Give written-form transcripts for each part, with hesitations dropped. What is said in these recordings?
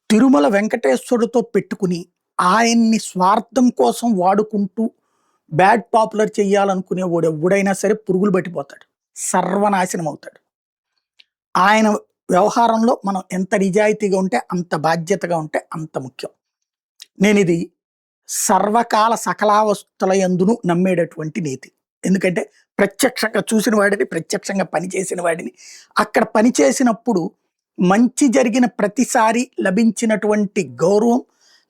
తిరుమల వెంకటేశ్వరుడితో పెట్టుకుని, ఆయన్ని స్వార్థం కోసం వాడుకుంటూ బ్యాడ్ పాపులర్ చేయాలనుకునేవాడు ఎవ్వుడైనా సరే పురుగులు పట్టిపోతాడు. సర్వనాశనం అవుతాడు. ఆయన వ్యవహారంలో మనం ఎంత నిజాయితీగా ఉంటే, అంత బాధ్యతగా ఉంటే అంత ముఖ్యం. నేనిది సర్వకాల సకలావస్థల యందును నమ్మేటటువంటి నీతి. ఎందుకంటే ప్రత్యక్షంగా చూసిన వాడిని, ప్రత్యక్షంగా పనిచేసిన వాడిని. అక్కడ పనిచేసినప్పుడు మంచి జరిగిన ప్రతిసారి లభించినటువంటి గౌరవం,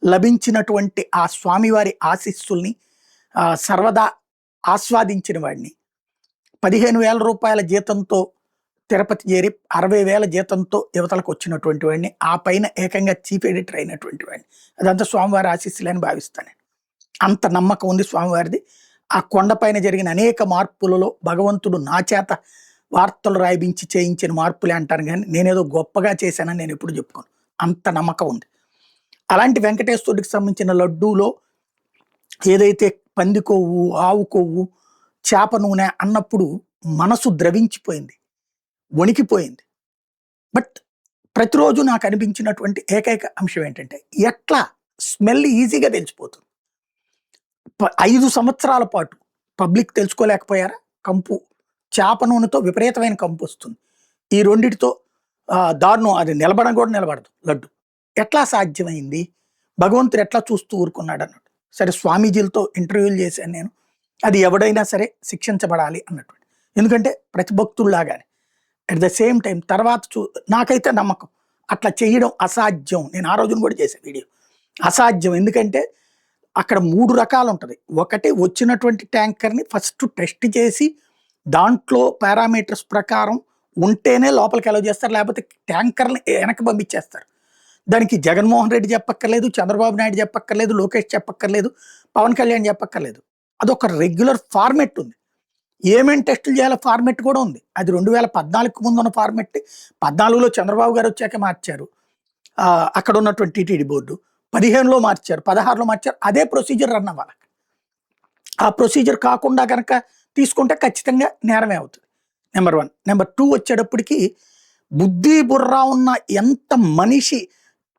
లభించినటువంటి ఆ స్వామివారి ఆశీస్సుల్ని సర్వదా ఆస్వాదించిన వాడిని. 15,000 రూపాయల జీతంతో తిరుపతి చేరి 60,000 జీతంతో యువతలకు వచ్చినటువంటి వాడిని. ఆ పైన ఏకంగా చీఫ్ ఎడిటర్ అయినటువంటి వాడిని. అదంతా స్వామివారి ఆశీస్సులే అని భావిస్తాను నేను. అంత నమ్మకం ఉంది స్వామివారిది. ఆ కొండపైన జరిగిన అనేక మార్పులలో భగవంతుడు నా చేత వార్తలు రాయించి చేయించిన మార్పులే అంటాను గానీ, నేనేదో గొప్పగా చేశానని నేను ఎప్పుడు చెప్పుకోను. అంత నమ్మకం ఉంది. అలాంటి వెంకటేశ్వరుడికి సంబంధించిన లడ్డూలో ఏదైతే పంది కొవ్వు, ఆవు కొవ్వు, చేప నూనె అన్నప్పుడు మనసు ద్రవించిపోయింది, వణికిపోయింది. బట్ ప్రతిరోజు నాకు అనిపించినటువంటి ఏకైక అంశం ఏంటంటే, ఎట్లా స్మెల్ ఈజీగా తెలిసిపోతుంది. 5 సంవత్సరాల పాటు పబ్లిక్ తెలుసుకోలేకపోయారా? కంపు, చేప నూనెతో విపరీతమైన కంపు వస్తుంది. ఈ రెండిటితో దారుణం. అది నిలబడం కూడా నిలబడదు లడ్డు. ఎట్లా సాధ్యమైంది? భగవంతుడు ఎట్లా చూస్తూ ఊరుకున్నాడు అన్నట్టు. సరే, స్వామీజీలతో ఇంటర్వ్యూలు చేశాను నేను. అది ఎవడైనా సరే శిక్షించబడాలి అన్నటువంటి. ఎందుకంటే ప్రతి భక్తుల్లాగానే అట్ ద సేమ్ టైం తర్వాత నాకైతే నమ్మకం అట్లా చేయడం అసాధ్యం. నేను ఆ రోజున కూడా చేసే వీడియో అసాధ్యం. ఎందుకంటే అక్కడ 3 రకాలు ఉంటుంది. ఒకటి, వచ్చినటువంటి ట్యాంకర్ని ఫస్ట్ టెస్ట్ చేసి దాంట్లో పారామీటర్స్ ప్రకారం ఉంటేనే లోపలికి అలౌ చేస్తారు, లేకపోతే ట్యాంకర్ని వెనక్కి పంపించేస్తారు. దానికి జగన్మోహన్ రెడ్డి చెప్పక్కర్లేదు, చంద్రబాబు నాయుడు చెప్పక్కర్లేదు, లోకేష్ చెప్పక్కర్లేదు, పవన్ కళ్యాణ్ చెప్పక్కర్లేదు. అదొక రెగ్యులర్ ఫార్మెట్ ఉంది. ఏమేమి టెస్టులు చేయాలో ఫార్మెట్ కూడా ఉంది. అది 2014కు ముందు ఉన్న ఫార్మెట్. 14లో చంద్రబాబు గారు వచ్చాక మార్చారు అక్కడ ఉన్నటువంటి టీటీడీ బోర్డు. 15లో మార్చారు, 16లో మార్చారు. అదే ప్రొసీజర్ రన్ అవ్వాలి. ఆ ప్రొసీజర్ కాకుండా కనుక తీసుకుంటే ఖచ్చితంగా నేరమే అవుతుంది. నెంబర్ 1. నెంబర్ 2 వచ్చేటప్పటికి బుద్ధి బుర్రా ఉన్న ఎంత మనిషి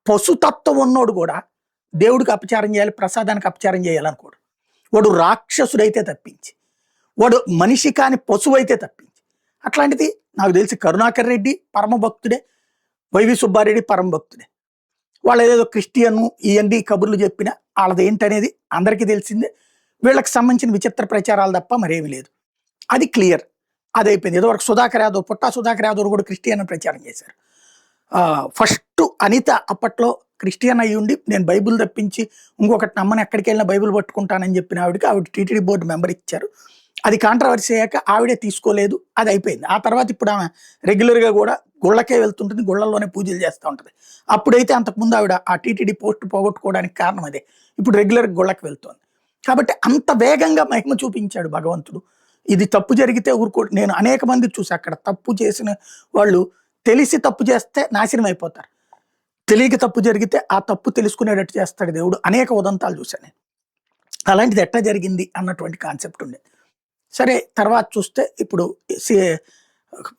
పశుతత్వం ఉన్నోడు కూడా దేవుడికి అపచారం చేయాలి, ప్రసాదానికి అపచారం చేయాలనుకోడు. వాడు రాక్షసుడైతే తప్పించి, వాడు మనిషి కాని పశువు అయితే తప్పించి. అట్లాంటిది నాకు తెలిసి కరుణాకర్ రెడ్డి పరమ భక్తుడే, వైవి సుబ్బారెడ్డి పరమ భక్తుడే. వాళ్ళు ఏదో క్రిస్టియన్ ఇవన్నీ కబుర్లు చెప్పినా వాళ్ళది ఏంటనేది అందరికీ తెలిసిందే. వీళ్ళకి సంబంధించిన విచిత్ర ప్రచారాలు తప్ప మరేమీ లేదు. అది క్లియర్. అది అయిపోయింది. ఏదో వరకు సుధాకర్ యాదవ్, పుట్టా సుధాకర్ యాదవ్ కూడా క్రిస్టియన్ అని ప్రచారం చేశారు. ఫస్ట్ అనిత అప్పట్లో క్రిస్టియన్ అయ్యి ఉండి, నేను బైబిల్ తప్పించి ఇంకొకటి నమ్మని ఎక్కడికి వెళ్ళినా బైబిల్ పట్టుకుంటానని చెప్పిన ఆవిడ టీటీడీ బోర్డు మెంబర్ ఇచ్చారు. అది కాంట్రవర్సీ అయ్యాక ఆవిడే తీసుకోలేదు. అది అయిపోయింది. ఆ తర్వాత ఇప్పుడు ఆమె రెగ్యులర్గా కూడా గుళ్ళకే వెళ్తుంటుంది, గుళ్ళల్లోనే పూజలు చేస్తూ ఉంటుంది. అప్పుడైతే అంతకుముందు ఆవిడ ఆ టీటీడీ పోస్ట్ పోగొట్టుకోవడానికి కారణం అదే. ఇప్పుడు రెగ్యులర్గా గుళ్ళకి వెళ్తుంది. కాబట్టి అంత వేగంగా మహిమ చూపించాడు భగవంతుడు. ఇది తప్పు జరిగితే నేను అనేక మంది చూసి, అక్కడ తప్పు చేసిన వాళ్ళు తెలిసి తప్పు చేస్తే నాశనం అయిపోతారు. తెలియక తప్పు జరిగితే ఆ తప్పు తెలుసుకునేటట్టు చేస్తాడు దేవుడు. అనేక ఉదంతాలు చూశాను నేను. అలాంటిది ఎట్లా జరిగింది అన్నటువంటి కాన్సెప్ట్ ఉండేది. సరే, తర్వాత చూస్తే ఇప్పుడు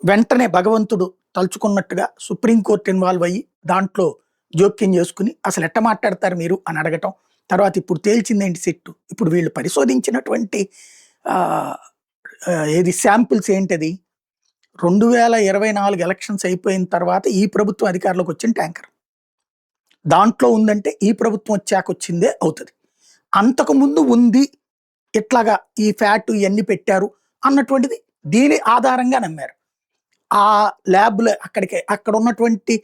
వెంటనే భగవంతుడు తలుచుకున్నట్టుగా సుప్రీంకోర్టు ఇన్వాల్వ్ అయ్యి దాంట్లో జోక్యం చేసుకుని అసలు ఎట్ట మాట్లాడతారు మీరు అని అడగటం. తర్వాత ఇప్పుడు తేల్చిందేంటి సిట్టు. ఇప్పుడు వీళ్ళు పరిశోధించినటువంటి ఏది శాంపిల్స్ ఏంటది, 2024 ఎలక్షన్స్ అయిపోయిన తర్వాత ఈ ప్రభుత్వం అధికారంలోకి వచ్చిన ట్యాంకర్ దాంట్లో ఉందంటే ఈ ప్రభుత్వం వచ్చాక వచ్చిందే అవుతుంది. అంతకుముందు ఉంది, ఇట్లాగా ఈ ఫ్యాట్ ఇవన్నీ పెట్టారు అన్నటువంటిది దీని ఆధారంగా నమ్మారు. ఆ ల్యాబ్లో అక్కడ ఉన్నటువంటి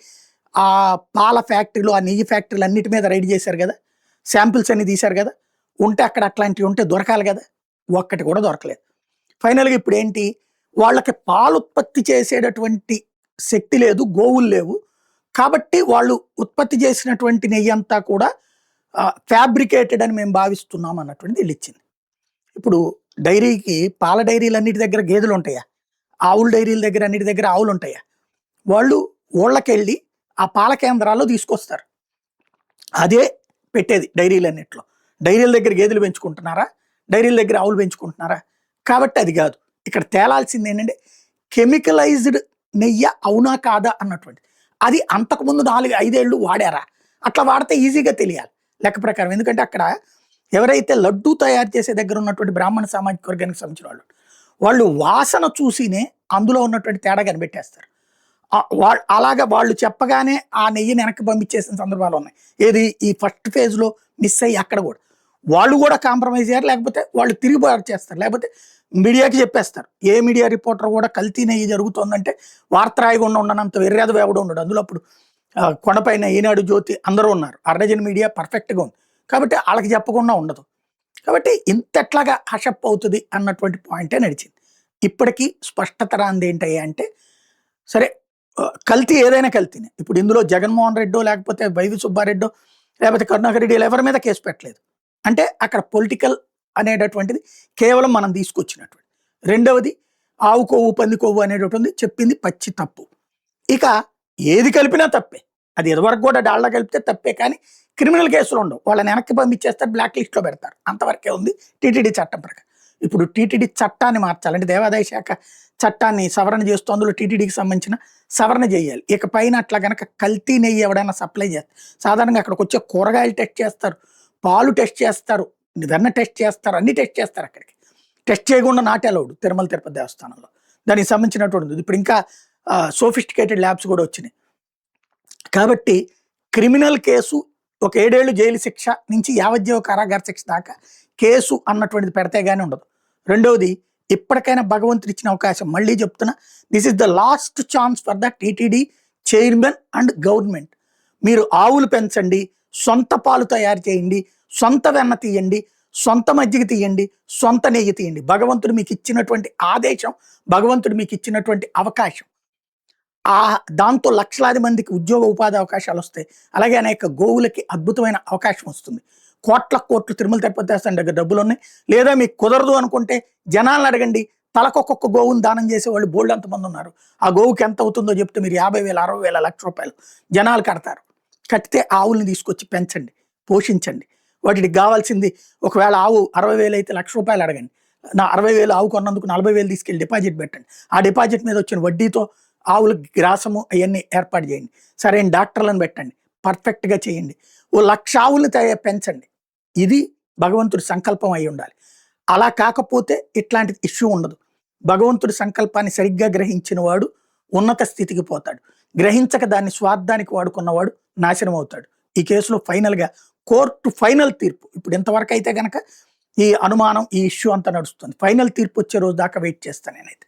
ఆ పాల ఫ్యాక్టరీలు, ఆ నెయ్యి ఫ్యాక్టరీలు అన్నిటి మీద రైడ్ చేశారు కదా, శాంపిల్స్ అన్ని తీశారు కదా. ఉంటే అక్కడ అట్లాంటివి ఉంటే దొరకాలి కదా, ఒక్కటి కూడా దొరకలేదు. ఫైనల్గా ఇప్పుడు ఏంటి, వాళ్ళకి పాలు ఉత్పత్తి చేసేటటువంటి శక్తి లేదు, గోవులు లేవు. కాబట్టి వాళ్ళు ఉత్పత్తి చేసినటువంటి నెయ్యి అంతా కూడా ఫ్యాబ్రికేటెడ్ అని మేము భావిస్తున్నాం అన్నటువంటిది వీళ్ళు ఇచ్చింది. ఇప్పుడు డైరీకి, పాల డైరీలు అన్నిటి దగ్గర గేదెలు ఉంటాయా, ఆవుల డైరీల దగ్గర అన్నిటి దగ్గర ఆవులు ఉంటాయా? వాళ్ళు ఊళ్ళకెళ్ళి ఆ పాల కేంద్రాల్లో తీసుకొస్తారు. అదే పెట్టేది డైరీలన్నిట్లో. డైరీల దగ్గర గేదెలు పెంచుకుంటున్నారా, డైరీల దగ్గర ఆవులు పెంచుకుంటున్నారా? కాబట్టి అది కాదు. ఇక్కడ తేలాల్సింది ఏంటంటే కెమికలైజ్డ్ నెయ్యి అవునా కాదా అన్నటువంటి. అది అంతకుముందు 4-5 ఏళ్ళు వాడారా, అట్లా వాడితే ఈజీగా తెలియాలి లెక్క ప్రకారం. ఎందుకంటే అక్కడ ఎవరైతే లడ్డూ తయారు చేసే దగ్గర ఉన్నటువంటి బ్రాహ్మణ సామాజిక వర్గానికి సంబంధించిన వాళ్ళు, వాళ్ళు వాసన చూసినే అందులో ఉన్నటువంటి తేడా కనిపెట్టేస్తారు. అలాగా వాళ్ళు చెప్పగానే ఆ నెయ్యిని వెనక్కి పంపించేసిన సందర్భాలు ఉన్నాయి. ఏది ఈ ఫస్ట్ ఫేజ్‌లో మిస్ అయ్యి అక్కడ గూడా. వాళ్ళు గూడా కాంప్రమైజ్ అయ్యారు. లేకపోతే వాళ్ళు తిరుగుబాటు చేస్తారు. లేకపోతే మీడియాకి చెప్పేస్తారు. ఏ మీడియా రిపోర్టర్ గూడా కల్తీ నెయ్యి జరుగుతోందంటే వార్త రాయకుండా ఉండనంత వెర్రెదవ ఎవడు ఉండడు. అందులో అప్పుడు కొండపైన ఈనాడు, జ్యోతి అందరూ ఉన్నారు. అర్ధజన్ మీడియా పర్ఫెక్ట్‌గా ఉంది. కాబట్టి ఆళ్ళకి చెప్పకుండా ఉండదు. కాబట్టి ఇంతెట్లాగా హషప్ అవుతది అన్నటువంటి పాయింటే నడిచింది. ఇప్పటికి స్పష్టత రానిదేంటయ్యా అంటే, సరే కల్తీ ఏదైనా కల్తీనే. ఇప్పుడు ఇందులో జగన్మోహన్ రెడ్డో, లేకపోతే వైవి సుబ్బారెడ్డో, లేకపోతే కరుణాకర్ రెడ్డి ఎవరి మీద కేసు పెట్టలేదు. అంటే అక్కడ పొలిటికల్ అనేటటువంటిది కేవలం మనం తీసుకొచ్చినటువంటి. రెండవది ఆవు కొవ్వు, పంది కొవ్వు అనేటటువంటిది చెప్పింది పచ్చి తప్పు. ఇక ఏది కలిపినా తప్పే. అది ఇదివరకు కూడా డాల్డా కలిపితే తప్పే, కానీ క్రిమినల్ కేసులు ఉండవు. వాళ్ళని వెనక్కి పంపించేస్తారు, బ్లాక్ లిస్ట్‌లో పెడతారు. అంతవరకే ఉంది టీటీడీ చట్టం ప్రకారం. ఇప్పుడు టీటీడీ చట్టాన్ని మార్చాలి. అంటే దేవాదాయ శాఖ చట్టాన్ని సవరణ చేస్తూ అందులో టీటీడీకి సంబంధించిన సవరణ చేయాలి. ఇక పైన అట్లా గనక కల్తీ నెయ్యి ఎవడైనా సప్లై చేస్తారు. సాధారణంగా అక్కడికొచ్చే కూరగాయలు టెస్ట్ చేస్తారు, పాలు టెస్ట్ చేస్తారు, వెన్న టెస్ట్ చేస్తారు, అన్ని టెస్ట్ చేస్తారు అక్కడికి. టెస్ట్ చేయకుండా నాట్ అలౌడ్ తిరుమల తిరుపతి దేవస్థానంలో. దానికి సంబంధించినటువంటిది ఇప్పుడు ఇంకా సోఫిస్టికేటెడ్ ల్యాబ్స్ కూడా వచ్చినాయి. కాబట్టి క్రిమినల్ కేసు ఒక 7 ఏళ్ళు జైలు శిక్ష నుంచి యావజ్జీవ కారాగార శిక్ష దాకా కేసు అన్నటువంటిది పెడితే గానీ ఉండదు. రెండవది, ఇప్పటికైనా భగవంతుడు ఇచ్చిన అవకాశం, మళ్ళీ చెప్తున్నా, this is the last chance for the TTD chairman and government. మీరు ఆవులు పెంచండి, సొంత పాలు తయారు చేయండి, సొంత వెన్న తీయండి, సొంత మజ్జిగ తీయండి, సొంత నెయ్యి తీయండి. భగవంతుడు మీకు ఇచ్చినటువంటి ఆదేశం, భగవంతుడు మీకు ఇచ్చినటువంటి అవకాశం. దాంతో లక్షలాది మందికి ఉద్యోగ ఉపాధి అవకాశాలు వస్తాయి. అలాగే అనేక గోవులకి అద్భుతమైన అవకాశం వస్తుంది. కోట్లు తిరుమల తిరుపతి దేవస్థానం దగ్గర డబ్బులు ఉన్నాయి. లేదా మీకు కుదరదు అనుకుంటే జనాలను అడగండి. తలకొక్కొక్క గోవుని దానం చేసే వాళ్ళు బోల్డ్ అంతమంది ఉన్నారు. ఆ గోవుకి ఎంత అవుతుందో చెప్తే మీరు 50,000, 60,000, ₹1,00,000 జనాలు కడతారు. కట్టితే ఆవుల్ని తీసుకొచ్చి పెంచండి, పోషించండి. వాటికి కావాల్సింది, ఒకవేళ ఆవు 60,000 అయితే ₹1,00,000 అడగండి. నా 60,000 ఆవు కొన్నందుకు 40,000 తీసుకెళ్ళి డిపాజిట్ పెట్టండి. ఆ డిపాజిట్ మీద వచ్చిన వడ్డీతో ఆవులకు గ్రాసము అవన్నీ ఏర్పాటు చేయండి. సరైన డాక్టర్లను పెట్టండి, పర్ఫెక్ట్‌గా చేయండి. ఓ 1,00,000 ఆవుల్ని పెంచండి. ఇది భగవంతుడి సంకల్పం అయి ఉండాలి. అలా కాకపోతే ఇట్లాంటి ఇష్యూ ఉండదు. భగవంతుడి సంకల్పాన్ని సరిగ్గా గ్రహించిన వాడు ఉన్నత స్థితికి పోతాడు. గ్రహించక దాన్ని స్వార్థానికి వాడుకున్నవాడు నాశనం అవుతాడు. ఈ కేసులో ఫైనల్‌గా కోర్టు ఫైనల్ తీర్పు, ఇప్పుడు ఇంతవరకు అయితే గనక ఈ అనుమానం, ఈ ఇష్యూ అంతా నడుస్తుంది. ఫైనల్ తీర్పు వచ్చే రోజు దాకా వెయిట్ చేస్తాను నేనైతే.